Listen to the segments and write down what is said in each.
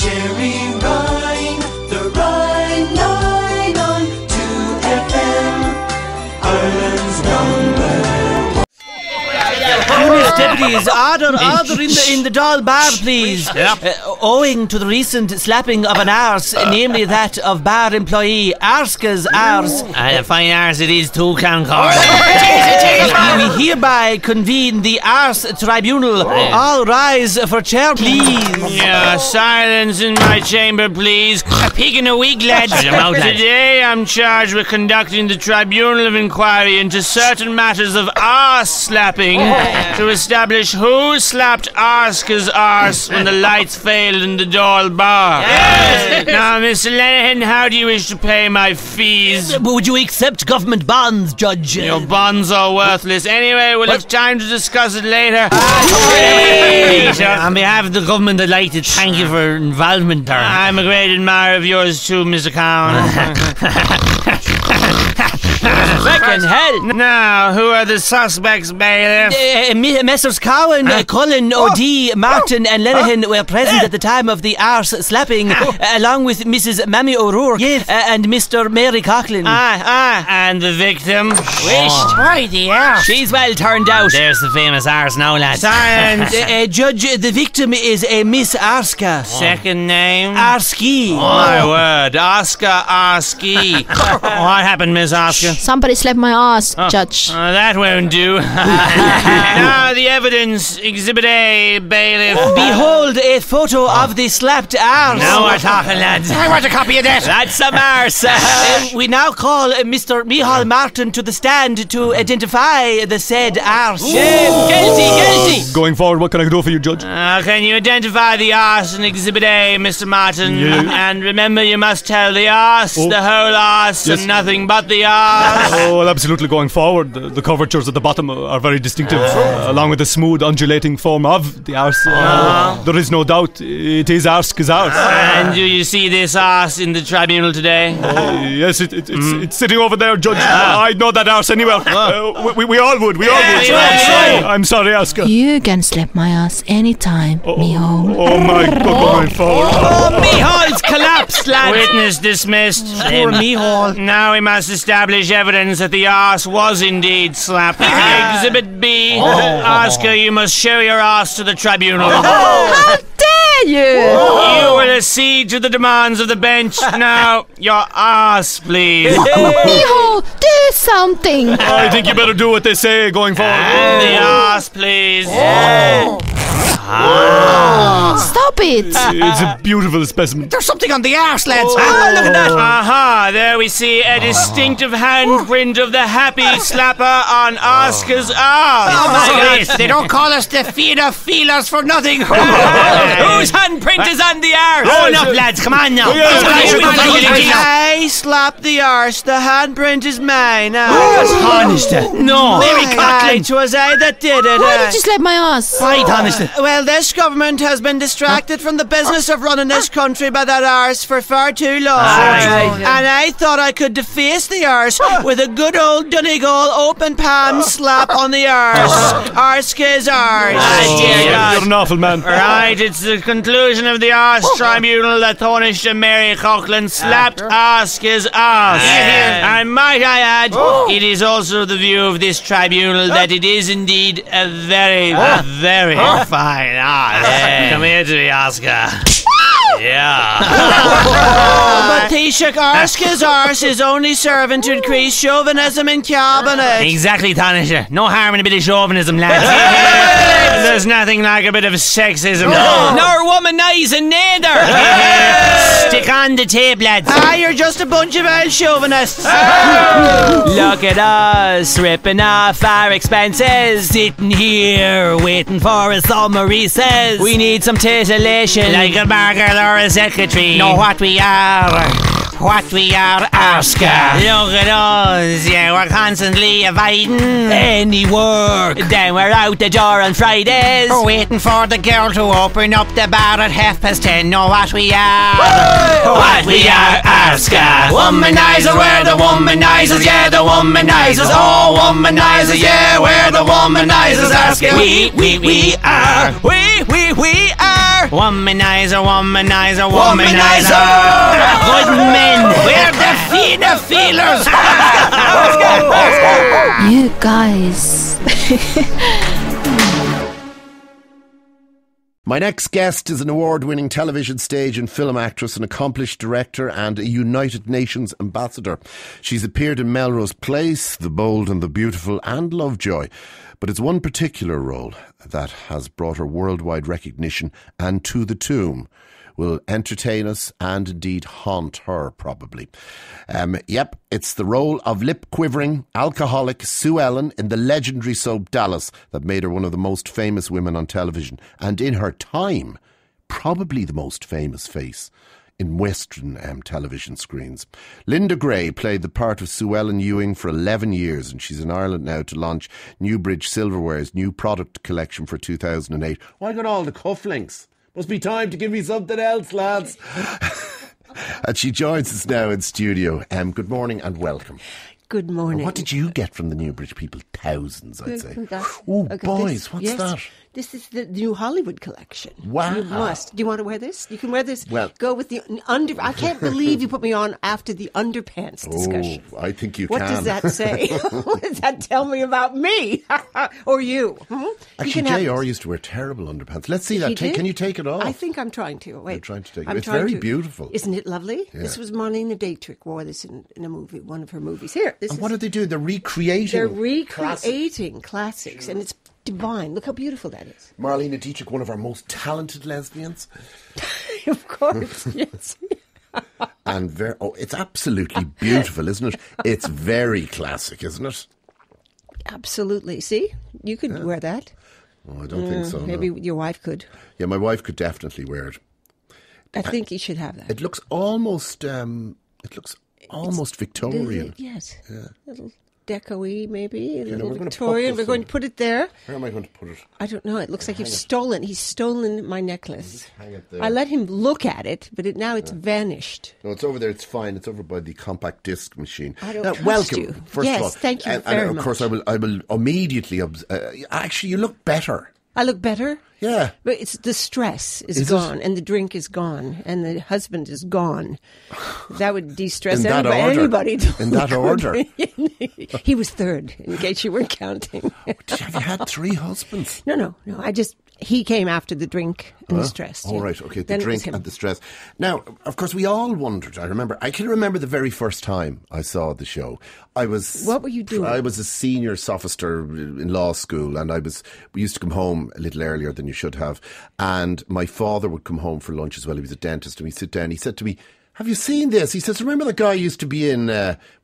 Gerry Ryan, the Ryan Line on 2FM, Ireland's number one. Police deputies, order in the Dáil bar, please. Owing to the recent slapping of an arse, namely that of bar employee Arska's arse. And a fine arse it is too, Concord. We hereby convene the Arse Tribunal. All rise for chair, please. Yeah, silence in my chamber, please. A pig in a wig, lads. Today I'm charged with conducting the Tribunal of Inquiry into certain matters of arse slapping to establish who slapped Arska's arse when the lights failed in the Dáil bar. Now, Mr. Lenihan, how do you wish to pay my fees? Would you accept government bonds, Judge? Your bonds are worthless. Anyway, we'll have time to discuss it later. On behalf of the government, I'd like to thank you for involvement. I'm a great admirer of yours too, Mr. Cowan. Fucking hell. Now, who are the suspects, bailiff? Messrs. Cowan, Cullen, O'D, Martin and Lenihan were present at the time of the arse slapping, along with Mrs. Mammy O'Rourke and Mr. Mary Coughlin. And the victim? Why the arse? She's well turned out. There's the famous arse now, lads. Silence! Judge, the victim is a Miss Arska. Second name? Arski. Oh, my word. Oscar Arski. What happened, Miss Oscar? Somebody slapped my ass, Judge. That won't do. Now the evidence, Exhibit A, bailiff. Behold a photo of the slapped arse. Now we're talking, lads. I want a copy of that. That's some arse. We now call Mr. Micheál Martin to the stand to identify the said arse. Guilty. Going forward, what can I do for you, Judge? Can you identify the arse in Exhibit A, Mr. Martin? Yeah. And remember, you must tell the arse, the whole arse, Yes. and nothing but the arse. Oh, well, absolutely. Going forward, the curvatures at the bottom are very distinctive, along with the smooth, undulating form of the arse. There is no doubt it is Arska's arse. And do you see this arse in the tribunal today? Yes, it's sitting over there, Judge. I'd know that arse anywhere. We all would. We all would. I'm sorry, Arska. You can slap my ass anytime, Micheál. Oh my God, going forward. Micheál's collapsed, lads. Witness dismissed. Poor Micheál. Now we must establish evidence that the arse was indeed slapped. Exhibit B. Oscar, you must show your arse to the tribunal. How dare you! You will accede to the demands of the bench. Now, your arse, please. Micheál, do something! I think you better do what they say going forward. And the arse, please. Stop it! It's a beautiful specimen. There's something on the arse, lads. Look at that. Aha, there we see a distinctive handprint of the happy slapper on Oscar's arse. Oh my God. They don't call us the feeder feelers for nothing. Whose handprint is on the arse? Roll up, lads, come on now. I slapped the arse. The handprint is mine. Honest. No. Mary Coughlin. It was I that did it. Why did you slap my ass? Right, honest. Well, this government has been distracted from the business of running this country by that arse for far too long. And I thought I could deface the arse with a good old Donegal open palm slap on the arse. Arska's arse. You're an awful man. Right, it's the conclusion of the arse tribunal that Taoiseach Mary Coughlin slapped Oscar's arse. And might I add, it is also the view of this tribunal that it is indeed a very, very fine arse. Come here to me, Oscar. Yeah. But Taoiseach, Arska's arse is only serving to increase chauvinism in cabinet. Exactly, Taoiseach. No harm in a bit of chauvinism, lads. There's nothing like a bit of sexism. Nor womanising neither. Stick on the tape, lads. You're just a bunch of old chauvinists. Look at us, ripping off our expenses, sitting here waiting for a summer recess. We need some titillation, Like a burger or a secretary. know what we are. What we are, Oscar. Look at us, yeah, we're constantly avoiding Any work. Then we're out the door on Fridays. We're waiting for the girl to open up the bar at 10:30. Know what we are? What we are, Oscar. Womanizer, we're the womanizers, yeah, the womanizers. Oh, womanizers, yeah, we're the womanizers, Oscar. We are. We are. Womanizer! Womanizer, womanizer, womanizer! Good men! We're the feeder feelers! You guys. My next guest is an award-winning television, stage and film actress, an accomplished director and a United Nations ambassador. She's appeared in Melrose Place, The Bold and the Beautiful and Lovejoy. But it's one particular role that has brought her worldwide recognition and To the Tomb will entertain us and indeed haunt her, probably. It's the role of lip-quivering, alcoholic Sue Ellen in the legendary soap Dallas that made her one of the most famous women on television, and in her time, probably the most famous face in Western television screens. Linda Gray played the part of Sue Ellen Ewing for 11 years, and she's in Ireland now to launch Newbridge Silverware's new product collection for 2008. Why got all the cufflinks? Must be time to give me something else, lads. And she joins us now in studio. Good morning and welcome. Good morning. What did you get from the Newbridge people? Thousands, I'd say. Oh, boys, what's that? This is the new Hollywood collection. Wow. You must. Do you want to wear this? You can wear this. Well, go with the I can't believe you put me on after the underpants discussion. Oh, I think you what can. What does that say? What does that tell me about me? Or you? Actually, JR used to wear terrible underpants. Let's see that. Can you take it off? I think I'm trying to. Wait. You're trying to take it. It's very beautiful. Isn't it lovely? Yeah. This was Marlene Dietrich wore this in a movie, one of her movies. Here. And what are they doing? They're recreating. They're recreating classics, and it's divine. Look how beautiful that is. Marlene Dietrich, one of our most talented lesbians. Of course, yes. And it's absolutely beautiful, isn't it? It's very classic, isn't it? Absolutely. See, you could wear that. Oh, I don't think so. Maybe no. your wife could. Yeah, my wife could definitely wear it. I think you should have that. It looks almost. Victorian. Yes. Yeah. Little deco-y, maybe. A little we're Victorian. We're going to put it there. Where am I going to put it? I don't know. It looks like He's stolen my necklace. Hang it there. I let him look at it, but now it's vanished. No, it's over there. It's fine. It's over by the compact disc machine. I don't trust welcome, you. First of all. Thank you very much. Of course, I will immediately. Actually, you look better. I look better? Yeah. But it's the stress is gone, and the drink is gone, and the husband is gone. That would de-stress anybody. In that order. He was third, in case you weren't counting. Have you had 3 husbands? No. He came after the drink and the stress. All right, okay, the drink and the stress. Now, of course, we all wondered. I can remember the very first time I saw the show. What were you doing? I was a senior sophister in law school, and we used to come home a little earlier than you should have. And my father would come home for lunch as well. He was a dentist, and we'd sit down. He said to me, "Have you seen this?" He says, "Remember the guy used to be in,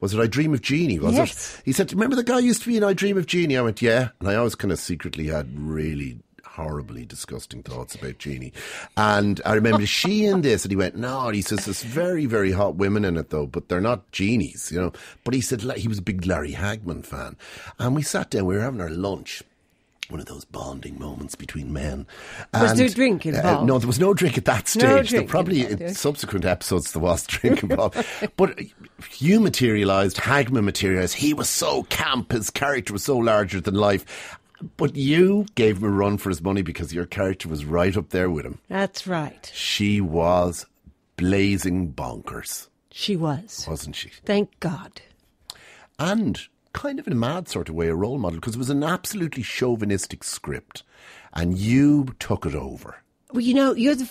was it I Dream of Jeannie, was it?" He said, "Remember the guy used to be in I Dream of Jeannie?" I went, "Yeah." And I always kind of secretly had really horribly disgusting thoughts about Jeannie. And I remember, is she in this? And he went, "No." And he says, "There's very, very hot women in it, though, but they're not Jeannies, you know." But he said he was a big Larry Hagman fan. And we sat down, we were having our lunch. One of those bonding moments between men. Was there drink involved? No, there was no drink at that stage. No drink probably in subsequent episodes there was drink involved. But you materialised, Hagman materialised. He was so camp, his character was so larger than life. But you gave him a run for his money because your character was right up there with him. That's right. She was blazing bonkers. She was. Wasn't she? Thank God. And kind of in a mad sort of way, a role model, because it was an absolutely chauvinistic script. And you took it over. Well, you know, you're the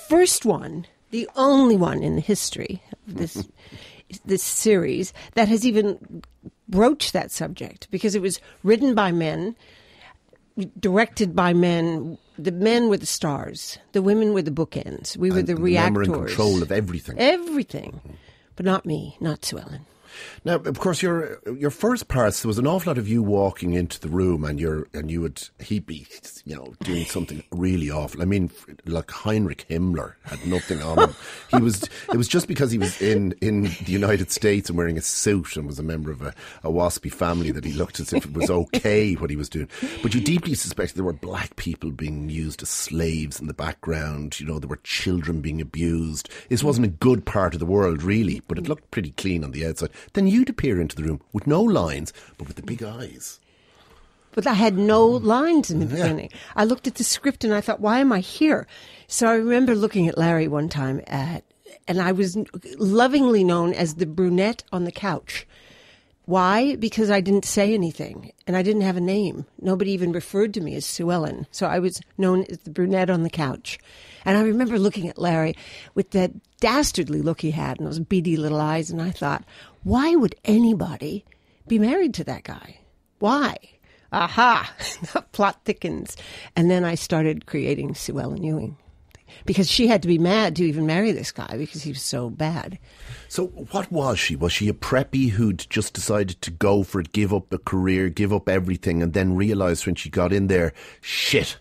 first one, the only one in the history of this series that has even broached that subject, because it was written by men, directed by men. The men were the stars. The women were the bookends. We were the reactors. Men were in control of everything. Everything. But not me, not Sue Ellen. Now, of course, your first parts, there was an awful lot of you walking into the room, and he'd be, doing something really awful. I mean, like Heinrich Himmler had nothing on him. It was just because he was in the United States and wearing a suit and was a member of a waspy family that he looked as if it was okay what he was doing. But you deeply suspected there were black people being used as slaves in the background. You know, there were children being abused. This wasn't a good part of the world, really, but it looked pretty clean on the outside. Then you'd appear into the room with no lines, but with the big eyes. But I had no lines in the beginning. I looked at the script and I thought, why am I here? So I remember looking at Larry one time and I was lovingly known as the brunette on the couch. Why? Because I didn't say anything and I didn't have a name. Nobody even referred to me as Sue Ellen. So I was known as the brunette on the couch. And I remember looking at Larry with that dastardly look he had and those beady little eyes. And I thought, why would anybody be married to that guy? Why? Aha! The plot thickens. And then I started creating Sue Ellen Ewing. Because she had to be mad to even marry this guy because he was so bad. So what was she? Was she a preppy who'd just decided to go for it, give up a career, give up everything, and then realised when she got in there, shit,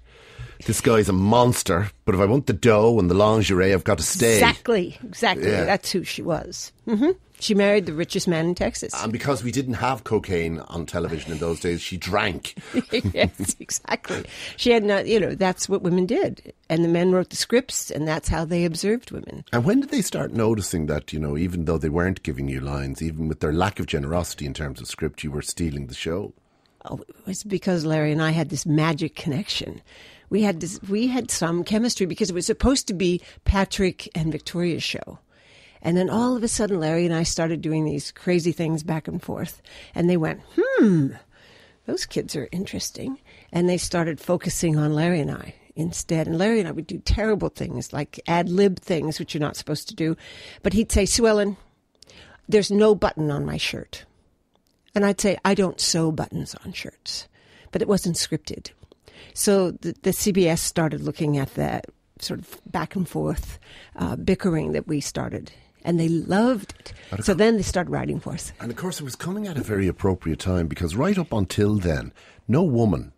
this guy's a monster, but if I want the dough and the lingerie, I've got to stay. Exactly. Yeah. That's who she was. Mm-hmm. She married the richest man in Texas. And because we didn't have cocaine on television in those days, she drank. Yes, exactly. She had not, that's what women did. And the men wrote the scripts, and that's how they observed women. And when did they start noticing that, even though they weren't giving you lines, even with their lack of generosity in terms of script, you were stealing the show? Oh, it was because Larry and I had this magic connection. We had some chemistry because it was supposed to be Patrick and Victoria's show. And then all of a sudden, Larry and I started doing these crazy things back and forth. And they went, those kids are interesting. And they started focusing on Larry and I instead. And Larry and I would do terrible things, like ad-lib things, which you're not supposed to do. But he'd say, Sue Ellen, there's no button on my shirt. And I'd say, I don't sew buttons on shirts. But it wasn't scripted. So the CBS started looking at that sort of back and forth bickering that we started. And they loved it. So then they started writing for us. And of course, it was coming at a very appropriate time because right up until then, no woman,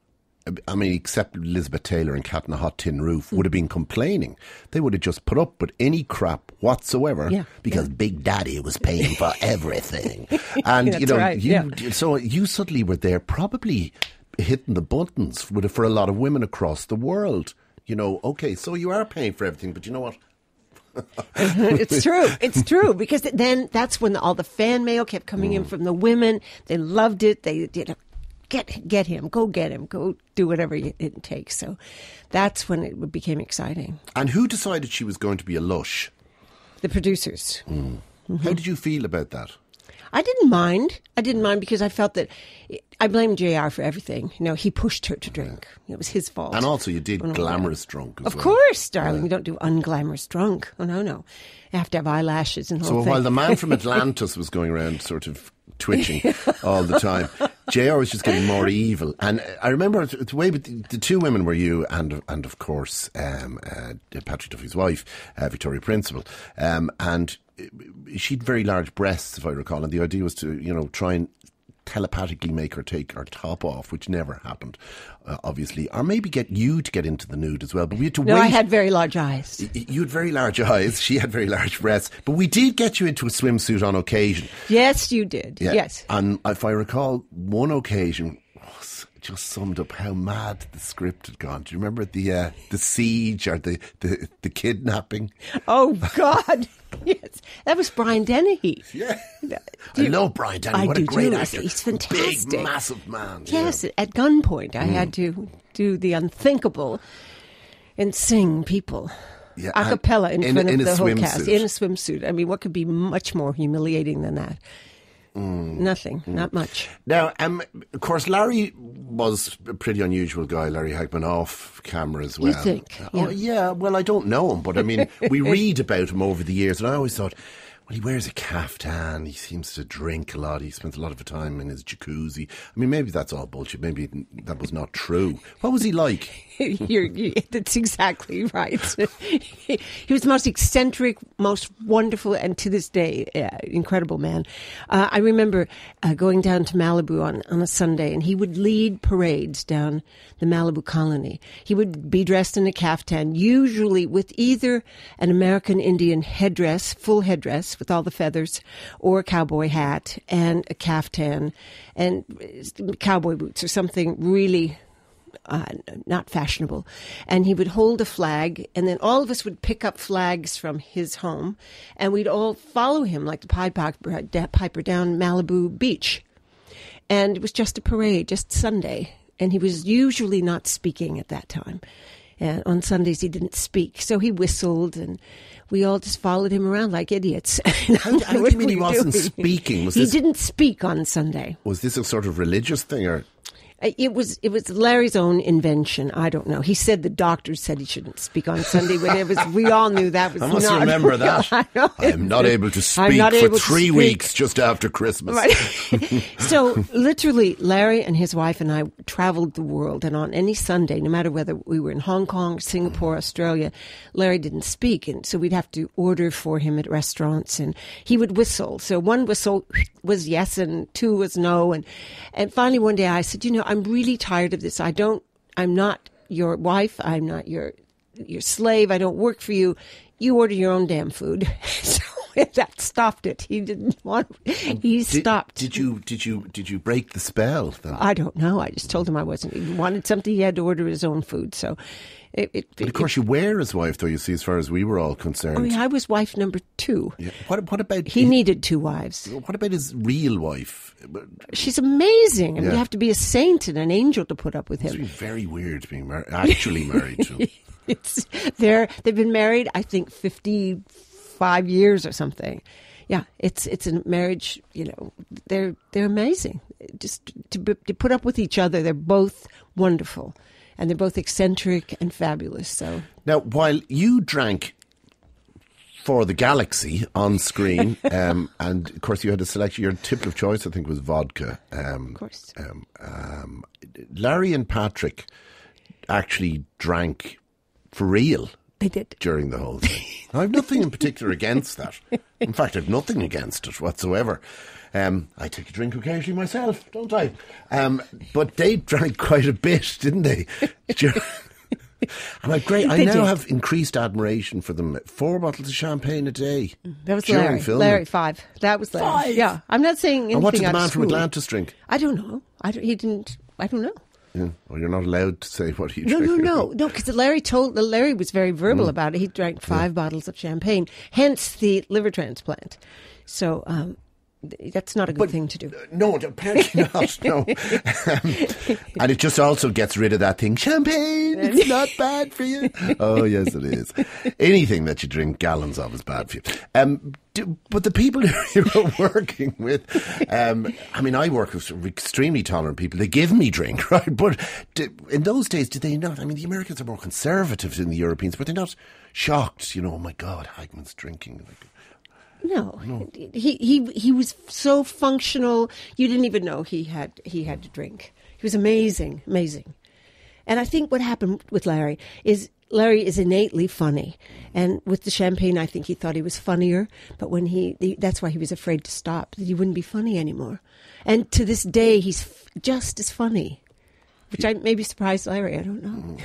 except Elizabeth Taylor and Cat in a Hot Tin Roof, would have been complaining. They would have just put up with any crap whatsoever because Big Daddy was paying for everything. And, so you suddenly were there probably hitting the buttons for a lot of women across the world. Okay, so you are paying for everything, but you know what? It's true because then that's when all the fan mail kept coming in from the women. They loved it. They did get him, go do whatever it takes. So that's when it became exciting. And who decided she was going to be a lush? The producers. Mm-hmm. How did you feel about that? I didn't mind because I felt that I blamed JR for everything. He pushed her to drink. It was his fault. And also you did glamorous drunk as well. Of course, darling. We don't do unglamorous drunk. Oh, no. You have to have eyelashes and whole thing. So while the man from Atlantis was going around sort of twitching all the time, JR was just getting more evil. And I remember the way the two women were you and of course, Patrick Duffy's wife, Victoria Principal. And she'd very large breasts, if I recall, and the idea was to, try and telepathically make her take her top off, which never happened, obviously. Or maybe get you to get into the nude as well. But we had to wait. No, I had very large eyes. You had very large eyes. She had very large breasts. But we did get you into a swimsuit on occasion. Yes, you did. Yeah. Yes. And if I recall, one occasion just summed up how mad the script had gone. Do you remember the siege or the kidnapping? Oh, God. Yes. That was Brian Dennehy. Yeah. I love Brian Dennehy. What a great actor. He's fantastic. Big, massive man. Yes. Yeah. At gunpoint, I had to do the unthinkable and sing people. Yeah, a cappella in front of the whole cast. In a swimsuit. What could be much more humiliating than that? Nothing, not much. Now, of course, Larry was a pretty unusual guy, Larry Hagman, off camera as well. You think? Yeah. Oh, yeah, well, I don't know him, but we read about him over the years, and I always thought, well, he wears a caftan, he seems to drink a lot, he spends a lot of time in his jacuzzi. Maybe that's all bullshit, maybe that was not true. What was he like? That's exactly right. He was the most eccentric, most wonderful, and to this day, incredible man. I remember going down to Malibu on a Sunday, and he would lead parades down the Malibu colony. He would be dressed in a caftan, usually with either an American Indian headdress, full headdress with all the feathers, or a cowboy hat and a caftan and cowboy boots or something really not fashionable. And he would hold a flag, and then all of us would pick up flags from his home, and we'd all follow him like the Pied Piper down Malibu Beach. And it was just a parade, just Sunday. and he was usually not speaking at that time. And on Sundays he didn't speak, so he whistled, and we all just followed him around like idiots. How do you mean he wasn't speaking? He didn't speak on Sunday. Was this a sort of religious thing, or? It was Larry's own invention. I don't know. He said the doctors said he shouldn't speak on Sunday, but we all knew that was not. I must remember that. I am not able to speak for 3 weeks just after Christmas. Right. So literally, Larry and his wife and I traveled the world, and on any Sunday, no matter whether we were in Hong Kong, Singapore, Australia, Larry didn't speak, and so we'd have to order for him at restaurants, and he would whistle. So one whistle was yes, and two was no, and finally one day I said, I'm really tired of this. I'm not your wife. I'm not your slave. I don't work for you. You order your own damn food. So that stopped it. He didn't want. He stopped. Did you break the spell then? I don't know. I just told him I wasn't. He wanted something. He had to order his own food. So. But of course, you were his wife, though. You see, as far as we were all concerned. Oh, yeah, I was wife number 2. Yeah. What about he needed 2 wives? What about his real wife? She's amazing, and you have to be a saint and an angel to put up with him. It's very weird being actually married to. They've been married, I think, 55 years or something. Yeah, it's a marriage. They're amazing. Just to put up with each other. They're both wonderful. And they're both eccentric and fabulous. So now, while you drank for the Galaxy on screen, and of course you had a selection, your tip of choice, I think, was vodka. Of course. Larry and Patrick actually drank for real. They did. During the whole thing. I have nothing in particular against that. In fact, I have nothing against it whatsoever. I take a drink occasionally myself, don't I? But they drank quite a bit, didn't they? And I now have increased admiration for them. 4 bottles of champagne a day. That was Larry. Filming. Larry, 5. That was Larry. 5? Yeah. I'm not saying anything. And what did the out man of from school. Atlantis drink? I don't know. I don't know. Yeah. Well, you're not allowed to say what he drank. No, because Larry was very verbal about it. He drank 5 bottles of champagne, hence the liver transplant. So that's not a good thing to do. No, apparently not. No, and it just also gets rid of that thing. Champagne, it's not bad for you. Oh yes, it is. Anything that you drink gallons of is bad for you. But the people you were working with, I work with extremely tolerant people. They give me drink, right? But in those days, did they not? I mean, the Americans are more conservative than the Europeans, but they're not shocked. Oh my God, Hagman's drinking. No. He was so functional. You didn't even know he had to drink. He was amazing. And I think what happened with Larry is innately funny. And with the champagne, I think he thought he was funnier. But that's why he was afraid to stop, that he wouldn't be funny anymore. And to this day, he's just as funny, which I maybe surprised Larry. I don't know.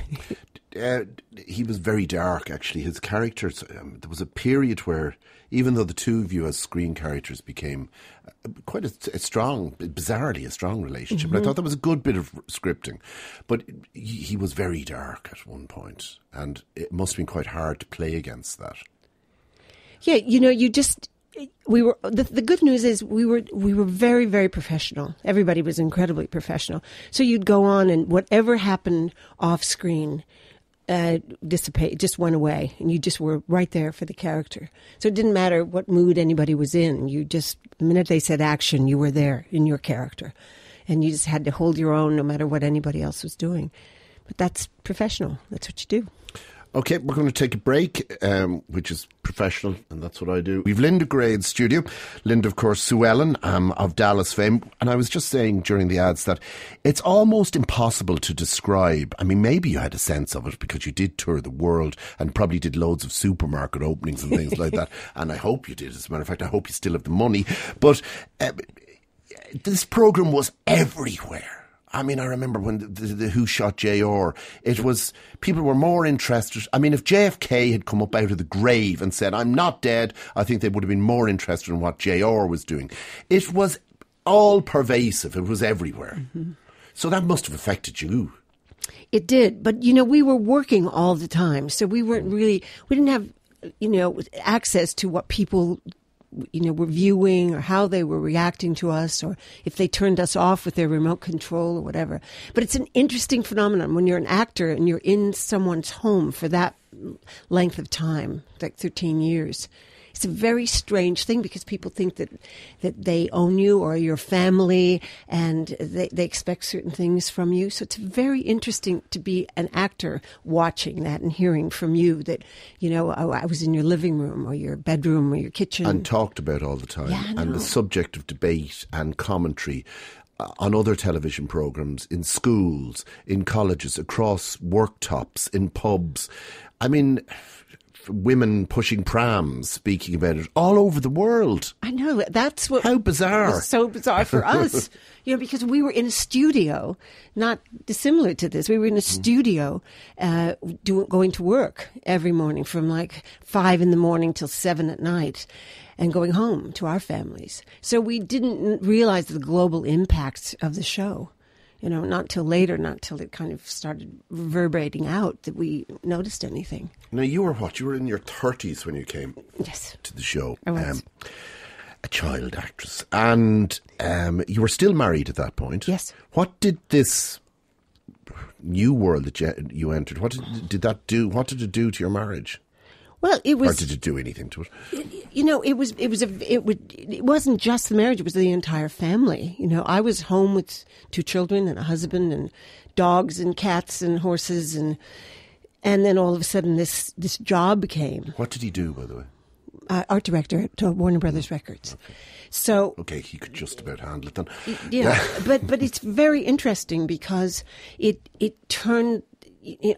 He was very dark, actually. His characters, there was a period where, even though the two of you as screen characters became quite a strong, bizarrely a strong relationship, and I thought that was a good bit of scripting. But he was very dark at one point, and it must have been quite hard to play against that. Yeah, the good news is we were very, very professional. Everybody was incredibly professional. So you'd go on, and whatever happened off screen dissipate, just went away, and you just were right there for the character. So it didn't matter what mood anybody was in. The minute they said action, you were there in your character, and you just had to hold your own no matter what anybody else was doing. But that's professional. That's what you do. Okay, we're going to take a break, which is professional, and that's what I do. We've Linda Gray in studio. Linda, of course, Sue Ellen of Dallas fame. And I was just saying during the ads that it's almost impossible to describe. I mean, maybe you had a sense of it because you did tour the world and probably did loads of supermarket openings and things like that. And I hope you did, as a matter of fact. I hope you still have the money. But this programme was everywhere. I mean, I remember when the Who Shot JR, people were more interested. I mean, if JFK had come up out of the grave and said, I'm not dead, I think they would have been more interested in what JR was doing. It was all pervasive. It was everywhere. Mm-hmm. So that must have affected you. It did. But, we were working all the time. So we didn't have, access to what people were viewing or how they were reacting to us, or if they turned us off with their remote control or whatever. But it's an interesting phenomenon when you're an actor and you're in someone's home for that length of time, like 13 years. It's a very strange thing because people think that they own you or your family, and they expect certain things from you. So it's very interesting to be an actor watching that and hearing from you that, I was in your living room or your bedroom or your kitchen. And talked about all the time. Yeah, I know. And the subject of debate and commentary on other television programmes, in schools, in colleges, across worktops, in pubs. I mean, women pushing prams, speaking about it all over the world. I know. That's what. How bizarre. Was so bizarre for us. Because we were in a studio, not dissimilar to this. We were in a studio going to work every morning from like 5 a.m. till 7 p.m. and going home to our families. So we didn't realize the global impact of the show. Not till later, not till it kind of started reverberating out that we noticed anything. Now, you were what? You were in your 30s when you came Yes. to the show. I was. A child actress. And you were still married at that point. Yes. What did this new world that you entered, what did that do? What did it do to your marriage? Well, it was. Or did it do anything to it? It wasn't just the marriage; it was the entire family. I was home with 2 children and a husband and dogs and cats and horses, and then all of a sudden this job came. What did he do, by the way? Art director at Warner Brothers Records. Okay. So okay, he could just about handle it then. Yeah, but it's very interesting because it turned.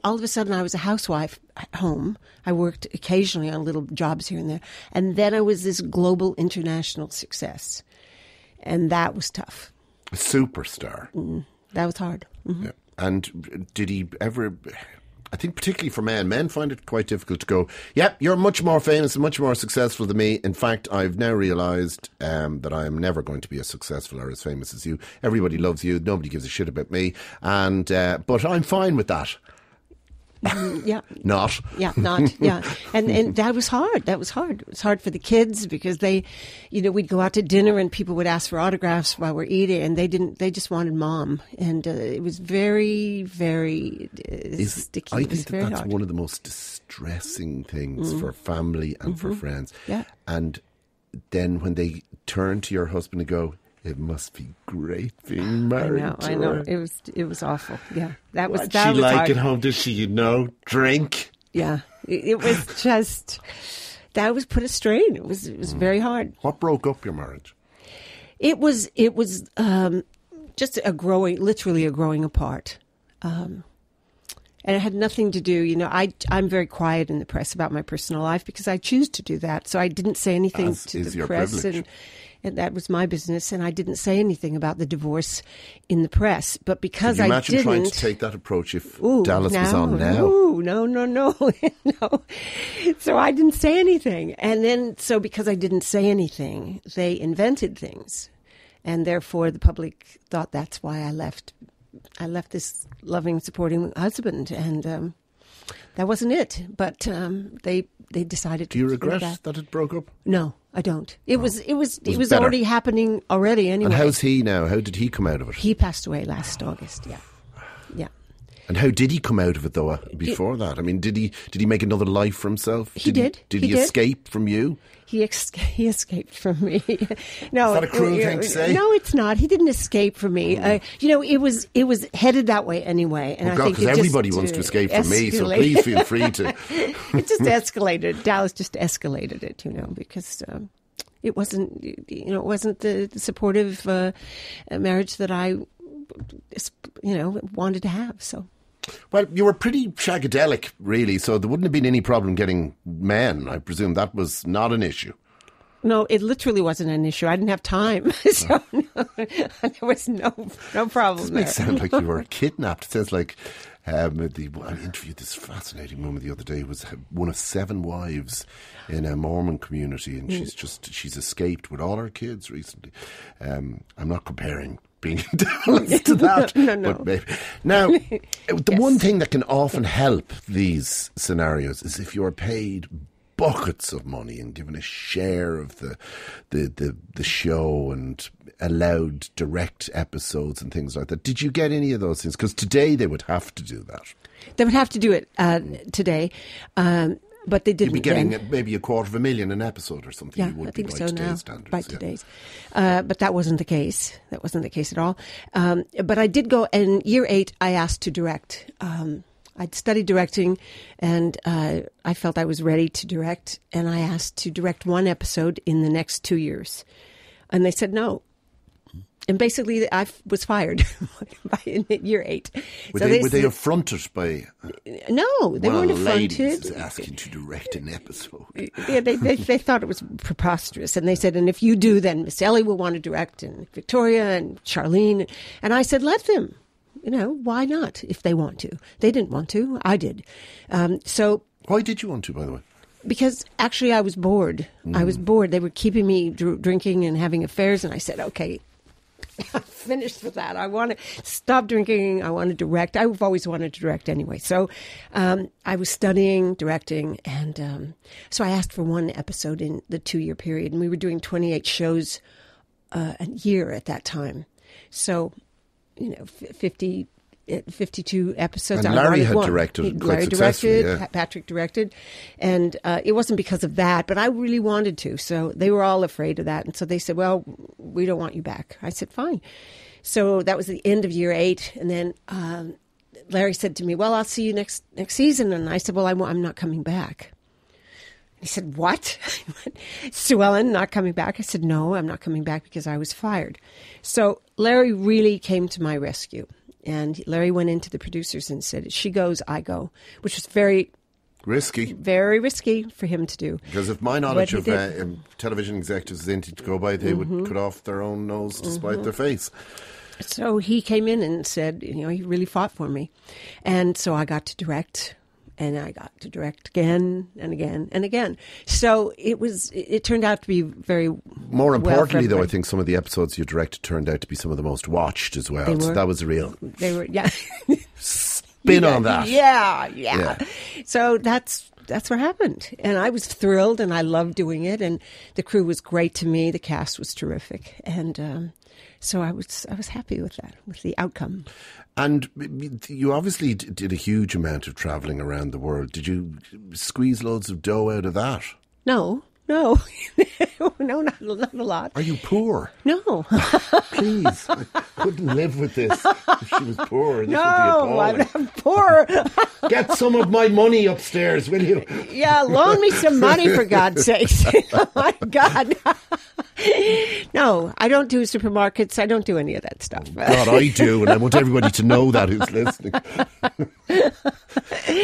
All of a sudden, I was a housewife at home. I worked occasionally on little jobs here and there. And then I was this global international success. And that was tough. A superstar. That was hard. Yeah. And did he ever... I think particularly for men find it quite difficult to go, yep, you're much more famous and much more successful than me. In fact, I've now realised that I am never going to be as successful or as famous as you. Everybody loves you. Nobody gives a shit about me. And but I'm fine with that. Yeah. Not. Yeah, not. Yeah. And that was hard. That was hard. It was hard for the kids because we'd go out to dinner and people would ask for autographs while we're eating, and they just wanted mom. And it was very, very sticky. I It was think very that's hard. one of the most distressing things for family and for friends. Yeah. And then when they turn to your husband and go, it must be great being married to I know. her. It was awful. Yeah. That was What's that she was like hard. at home? Does she, drink? Yeah. It was just that was put a strain. It was very hard. What broke up your marriage? It was just literally a growing apart. And it had nothing to do, I'm very quiet in the press about my personal life because I choose to do that. So I didn't say anything As to is the your press, privilege. and that was my business. And I didn't say anything about the divorce in the press. But because Can you I imagine didn't, trying to take that approach if Dallas was on now? Ooh, no, no. So I didn't say anything, and then because I didn't say anything, they invented things, and therefore the public thought that's why I left. I left this loving, supporting husband, and that wasn't it. But they decided. Do you to regret that. that it broke up? No, I don't. It was better. already happening already anyway. And how's he now? How did he come out of it? He passed away last August. Yeah. And how did he come out of it though? Before that, I mean, did he make another life for himself? He did. Did He he did. escape from you? He escaped from me. No, Is that a cruel thing to say? No, it's not. He didn't escape from me. It was headed that way anyway. And Oh I God, think because it everybody just, wants to escape from me, so escalated. please feel free to. It just escalated. Dallas just escalated it, because it wasn't, the supportive marriage that I, wanted to have. So. Well, you were pretty shagadelic, really, so there wouldn't have been any problem getting men. I presume that was not an issue. No, it literally wasn't an issue. I didn't have time, so there was no problem It there. makes it sound like you were kidnapped. It sounds like I interviewed this fascinating woman the other day who was one of 7 wives in a Mormon community, and she's escaped with all her kids recently. I'm not comparing being in Dallas to that. No. But maybe. Now, the one thing that can often help these scenarios is if you're paid buckets of money and given a share of the show and allowed direct episodes and things like that. Did you get any of those things? Because today they would have to do that. They would have to do it today, but they didn't. You'd be getting then. maybe $250,000 an episode or something. Yeah, you would I think by so today's now. standards. By yeah. today's, but that wasn't the case. That wasn't the case at all. But I did go in year 8. I asked to direct. I'd studied directing, and I felt I was ready to direct. And I asked to direct one episode in the next 2 years, and they said no. And basically, I was fired in year 8. Were they affronted by? No, they weren't affronted. Ladies asking to direct an episode. Yeah, they thought it was preposterous, and they said, "And if you do, then Miss Ellie will want to direct, and Victoria and Charlene." And I said, "Let them. Why not? If they want to, they didn't want to. I did. So why did you want to, by the way? Because actually, I was bored. I was bored. They were keeping me drinking and having affairs, and I said, okay. I'm finished with that. I want to stop drinking. I want to direct. I've always wanted to direct anyway. So I was studying, directing, and so I asked for one episode in the 2-year period. And we were doing 28 shows a year at that time. So, 52 episodes. And Larry had directed quite successfully. Yeah. Patrick directed, and it wasn't because of that, but I really wanted to. So they were all afraid of that, and so they said, "Well, we don't want you back." I said, "Fine." So that was the end of year 8, and then Larry said to me, "Well, I'll see you next season," and I said, "Well, I'm not coming back." He said, "What? Sue Ellen not coming back?" I said, "No, I'm not coming back because I was fired." So Larry really came to my rescue. And Larry went into the producers and said, "She goes, I go," which was very risky for him to do. Because if my knowledge of television executives is anything to go by, they would cut off their own nose to spite their face. So he came in and said, he really fought for me. And so I got to direct. And I got to direct again and again and again. So it turned out to be very more importantly, though, I think some of the episodes you directed turned out to be some of the most watched as well. So that was They were, yeah. Spin on that. Yeah. So that's what happened. And I was thrilled and I loved doing it. And the crew was great to me. The cast was terrific. And so I was happy with that, with the outcome. And you obviously did a huge amount of travelling around the world. Did you squeeze loads of dough out of that? No, no, not a lot. Are you poor? No. Please, I couldn't live with this if she was poor. This would be appalling. I'm poor. Get some of my money upstairs, will you? Yeah, loan me some money for God's sakes. Oh my God. No, I don't do supermarkets. I don't do any of that stuff. God, I do, and I want everybody to know that who's listening.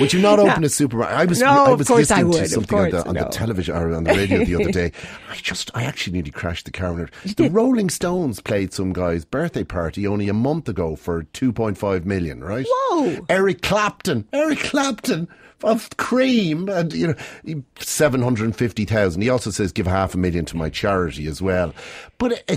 Would you not open a supermarket? I was listening to something on the television or on the radio the other day. I actually nearly crashed the car. The Rolling Stones played some guy's birthday party only a month ago for 2.5 million, right? Whoa! Eric Clapton of Cream, and 750,000. He also says give 500,000 to my charity as well. But I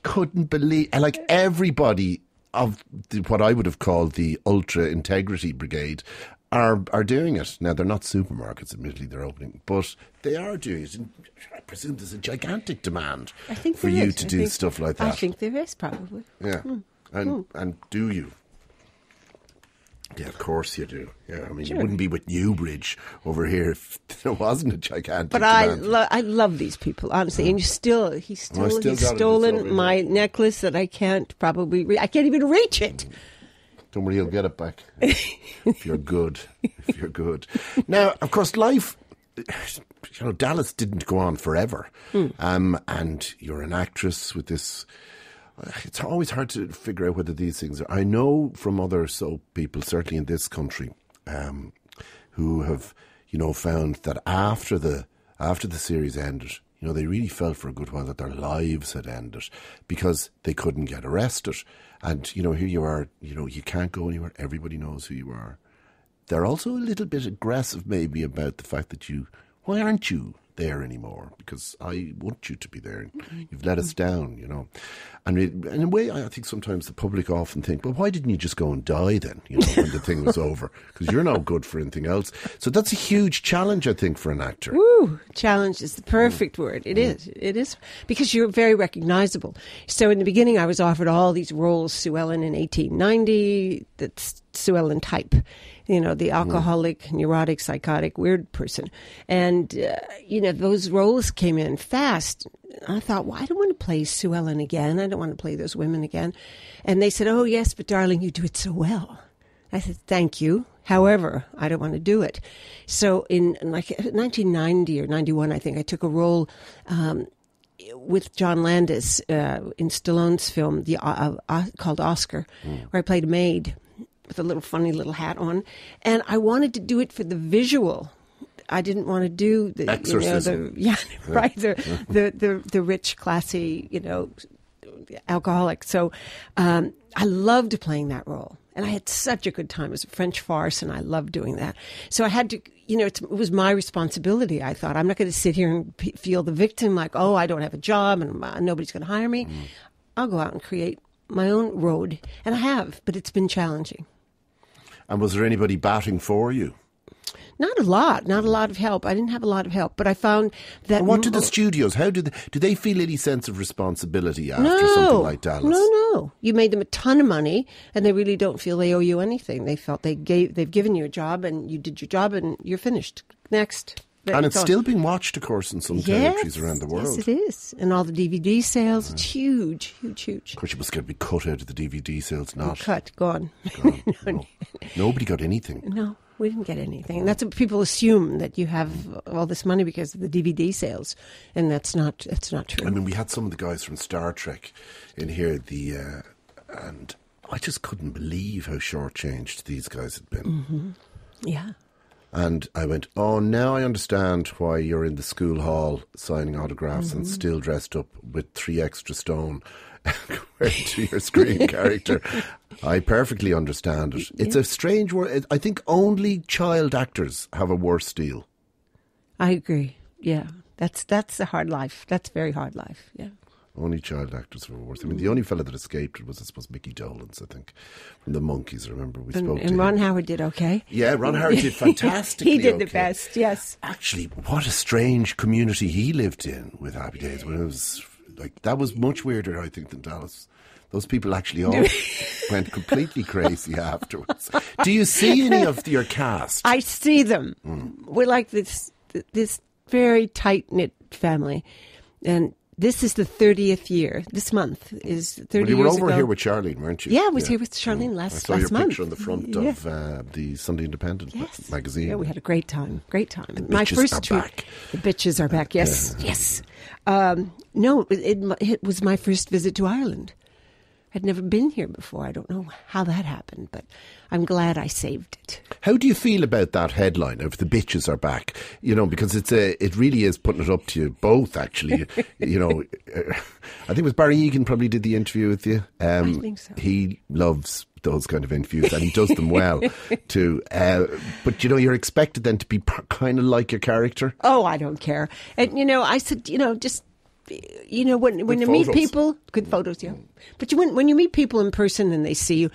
couldn't believe, like, everybody of what I would have called the ultra integrity brigade are doing it. Now, they're not supermarkets, admittedly, they're opening, but they are doing it. And I presume there's a gigantic demand for you to do stuff like that. I think there is, probably. Yeah. And do you? Yeah, of course you do. Yeah, I mean, sure. You wouldn't be with Newbridge over here if there wasn't a gigantic But demand. I love these people, honestly. And he's stolen my necklace that I can't probably I can't even reach it. Don't worry, you'll get it back if you're good. If you're good. Now, of course, life. Dallas didn't go on forever, and you're an actress with this. It's always hard to figure out whether these things are. I know from other soap people, certainly in this country, who have, found that after the series ended, they really felt for a good while that their lives had ended because they couldn't get arrested. And, here you are, you can't go anywhere. Everybody knows who you are. They're also a little bit aggressive maybe about the fact that why aren't you there anymore because I want you to be there. You've let us down, you know. And in a way, I think sometimes the public often think, well, why didn't you just go and die then, you know, when the thing was over? Because you're no good for anything else. So that's a huge challenge, I think, for an actor. Woo! Challenge is the perfect word. It is. It is. Because you're very recognizable. So in the beginning, I was offered all these roles. Sue Ellen in 1890, that's Sue Ellen type. You know, the alcoholic, neurotic, psychotic, weird person. And, you know, those roles came in fast. I thought, well, I don't want to play Sue Ellen again. I don't want to play those women again. And they said, oh, yes, but darling, you do it so well. I said, thank you. However, I don't want to do it. So in like 1990 or 91, I think, I took a role with John Landis in Stallone's film called Oscar, where I played a maid with a little funny little hat on. And I wanted to do it for the visual. I didn't want to do the exorcism. The rich, classy, you know, alcoholic. So I loved playing that role, and I had such a good time. It was a French farce, and I loved doing that. So I had to, you know, it was my responsibility. I thought, I'm not going to sit here and feel the victim, like, oh, I don't have a job and nobody's going to hire me. I'll go out and create my own road, and I have, but it's been challenging. And was there anybody batting for you? Not a lot of help. I didn't have a lot of help, but I found that... And what did the studios, how do they feel any sense of responsibility after something like Dallas? No. You made them a ton of money, and they really don't feel they owe you anything. They felt they've given you a job, and you did your job, and you're finished. Next. And it's still being watched, of course, in some territories around the world. Yes, it is. And all the DVD sales, it's huge. Of course, you must get to be cut out of the DVD sales, not... Gone. No. Nobody got anything. No. We didn't get anything. And that's what people assume, that you have all this money because of the DVD sales. And that's not true. I mean, we had some of the guys from Star Trek in here, and I just couldn't believe how shortchanged these guys had been. Mm-hmm. Yeah. And I went, oh, now I understand why you're in the school hall signing autographs and still dressed up with 3 extra stone compared to your screen character. I perfectly understand it. It's a strange word. I think only child actors have a worse deal. I agree. Yeah. That's a hard life. That's a very hard life. Yeah. Only child actors have a worse. I mean, the only fella that escaped it was, I suppose, Mickey Dolenz, I think, from the Monkees. I remember we spoke to him. And Ron Howard did okay. Yeah, Ron Howard did fantastically. He did the best, yes. Actually, what a strange community he lived in with Happy Days. When it was like, that was much weirder, I think, than Dallas. Those people actually all went completely crazy afterwards. Do you see any of your cast? I see them. We're like this very tight-knit family. And this is the 30th year. This month is 30 years ago. You were over here with Charlene, weren't you? Yeah, I was here with Charlene last month. I saw your picture on the front of the Sunday Independent magazine. Yeah, we had a great time. Great time. The bitches are back. The bitches are back, yes. Yeah. Yes. No, it was my first visit to Ireland. I'd never been here before. I don't know how that happened, but I'm glad I saved it. How do you feel about that headline of the bitches are back? You know, because it really is putting it up to you both, actually. You know, I think it was Barry Egan probably did the interview with you. I think so. He loves those kind of interviews, and he does them well too. But, you know, you're expected then to be kind of like your character. Oh, I don't care. And, you know, I said, you know, just... You know, when you meet people, good photos, yeah. But when you meet people in person and they see you,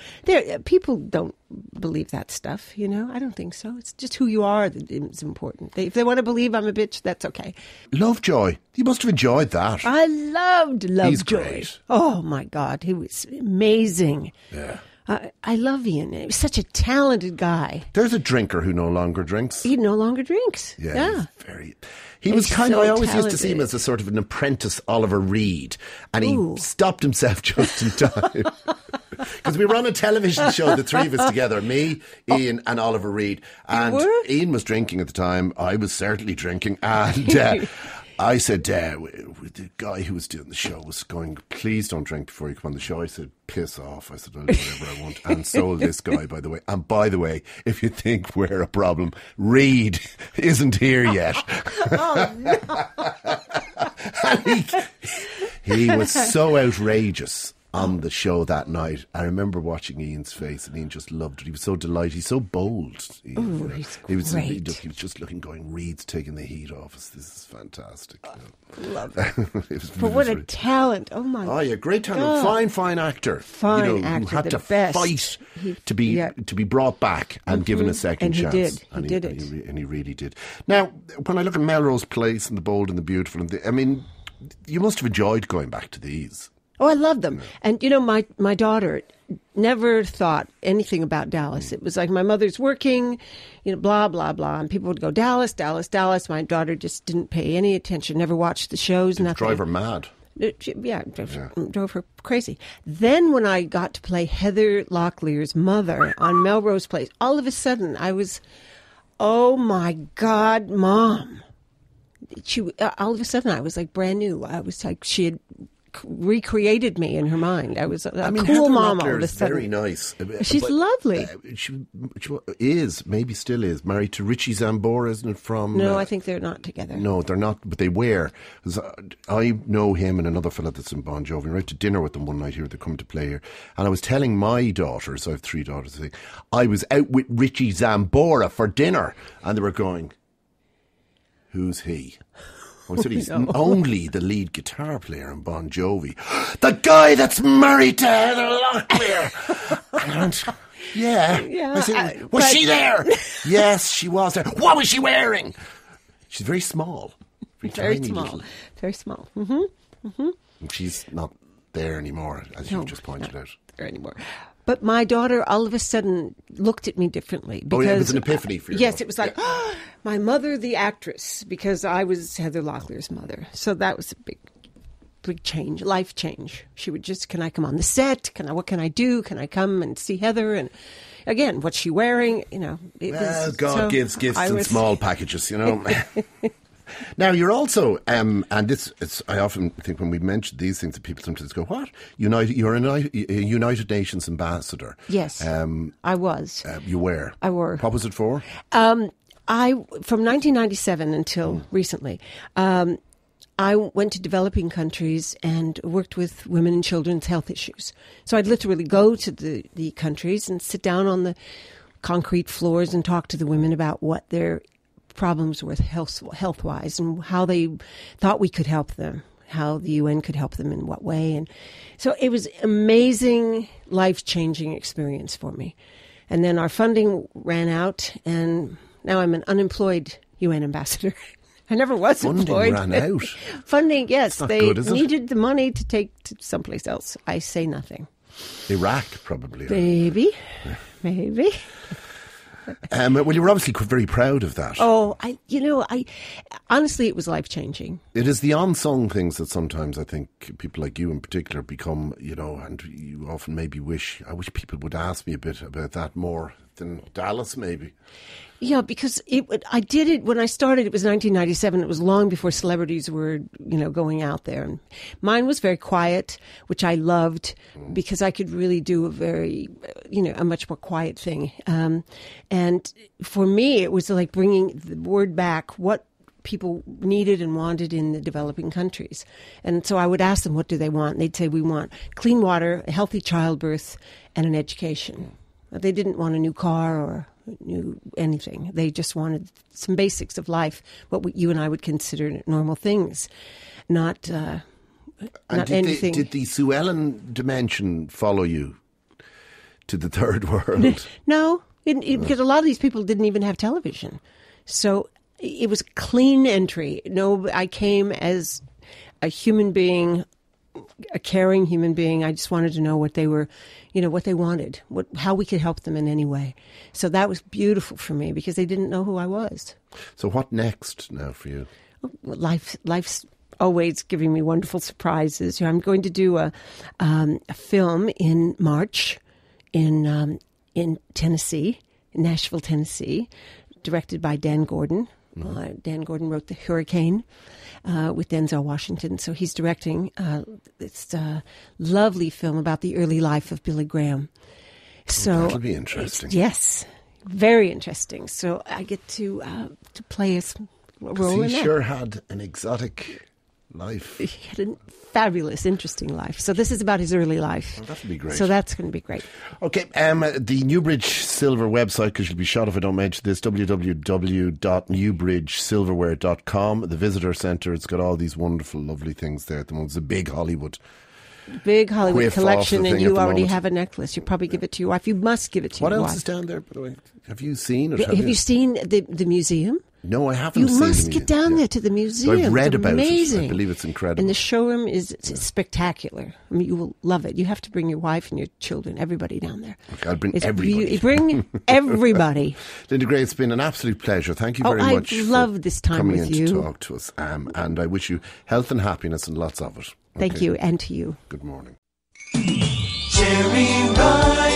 people don't believe that stuff. You know, I don't think so. It's just who you are that is important. If they want to believe I'm a bitch, that's okay. Lovejoy, you must have enjoyed that. I loved Lovejoy. He's great. Oh my God, he was amazing. Yeah. I love Ian. He was such a talented guy. There's a drinker who no longer drinks. He no longer drinks. Yeah. He was kind of, I always used to see him as a sort of an apprentice Oliver Reed, and he stopped himself just in time. Because we were on a television show, the three of us together, me, Ian and Oliver Reed. And Ian was drinking at the time. I was certainly drinking. And I said, the guy who was doing the show was going, please don't drink before you come on the show. I said, piss off. I said, I'll do whatever I want. And so will this guy, by the way. And by the way, if you think we're a problem, Reed isn't here yet. Oh, no. And he was so outrageous on the show that night. I remember watching Ian's face, and Ian just loved it. He was so delighted. He's so bold. Oh, he's great. He was just looking, going, Reed's taking the heat off us. This is fantastic. Love it. But what a talent. Oh, my God. Oh, yeah, great talent. Fine actor. Fine actor, who had the to best. fight to be brought back and given a second And he chance. did. He did it. And he really did. Now, when I look at Melrose Place and The Bold and the Beautiful, I mean, you must have enjoyed going back to these. Oh, I love them. And, my daughter never thought anything about Dallas. It was like my mother's working, blah, blah, blah. And people would go, Dallas, Dallas, Dallas. My daughter just didn't pay any attention, never watched the shows, nothing. Drive her mad. Drove her crazy. Then when I got to play Heather Locklear's mother on Melrose Place, all of a sudden I was, oh, my God, Mom. All of a sudden I was like brand new. I was like, she had recreated me in her mind. I was a cool Heather mom Locklear all of a is sudden. very nice. She's lovely. She is, maybe still is, married to Richie Zambora, isn't it, from... No, I think they're not together. No, they're not, but they were. 'Cause I know him and another fella that's in Bon Jovi. I went to dinner with them one night here. They come to play here. And I was telling my daughters, I have 3 daughters, I was out with Richie Zambora for dinner. And they were going, who's he? I said, he's only the lead guitar player in Bon Jovi. The guy that's married to Heather Locklear. And yeah. I said, was she there? Yes, she was there. What was she wearing? She's very small. Very small. Very small. Mm-hmm. Mm-hmm. She's not there anymore, as you just pointed out. There anymore. But my daughter all of a sudden looked at me differently. Because, it was an epiphany for you. Yes, it was like, my mother, the actress, because I was Heather Locklear's mother. So that was a big change, life change. She would just, can I come on the set? What can I do? Can I come and see Heather? And again, what's she wearing? God gives gifts in small packages, Now, you're also, and I often think when we mention these things that people sometimes go, what? You're a United Nations ambassador. Yes, I was. You were? I were. What was it for? From 1997 until recently, I went to developing countries and worked with women and children's health issues. So I'd literally go to the countries and sit down on the concrete floors and talk to the women about what their problems with health-wise and how they thought we could help them, how the UN could help them in what way. And so it was amazing, life-changing experience for me. And then our funding ran out, and now I'm an unemployed UN ambassador. I never was employed. Funding ran out? Funding, yes. They good, is it? needed the money to take to someplace else. I say nothing. Iraq, probably. Maybe. Well, you were obviously very proud of that. Oh, I honestly, it was life-changing. It is the unsung things that sometimes I think people like you in particular become, and you often maybe I wish people would ask me a bit about that more than Dallas, maybe. Yeah, because I did it when I started. It was 1997. It was long before celebrities were, going out there. And mine was very quiet, which I loved because I could really do a much more quiet thing. And for me, it was like bringing the word back, what people needed and wanted in the developing countries. And so I would ask them, what do they want? And they'd say, we want clean water, a healthy childbirth, and an education. They didn't want a new car or new anything. They just wanted some basics of life, what you and I would consider normal things, not anything. Did the Sue Ellen dimension follow you to the third world? No, because a lot of these people didn't even have television. So it was a clean entry. No, I came as a human being, a caring human being. I just wanted to know what they were, what they wanted, how we could help them in any way. So that was beautiful for me because they didn't know who I was. So what next now for you? Life's always giving me wonderful surprises. I'm going to do a film in March in Tennessee, in Nashville, Tennessee, directed by Dan Gordon. Dan Gordon wrote The Hurricane with Denzel Washington, so he's directing. It's a lovely film about the early life of Billy Graham. So that'll be interesting. Yes, very interesting. So I get to play a role in that. He sure had an exotic life. He had a fabulous, interesting life. So this is about his early life. Oh, that would be great. So that's going to be great. Okay, the Newbridge Silver website, because you'll be shot if I don't mention this, www.newbridgesilverware.com. The visitor centre, it's got all these wonderful, lovely things there at the moment. It's a big Hollywood Hollywood collection, and you already moment. have a necklace. You probably give it to your wife. You must give it to your wife. What else is down there, by the way? Have you seen it? Have you seen the museum? No, I haven't You seen must it. get down there to the museum. I've read It's about amazing. it. I believe it's incredible. And the showroom is spectacular. I mean, you will love it. You have to bring your wife and your children, everybody down there. Okay, I'll bring everybody. Bring everybody. Linda Gray, it's been an absolute pleasure. Thank you very much. I've loved this time coming with in you. to talk to us. And I wish you health and happiness and lots of it. Thank you, and to you. Good morning. Gerry Ryan.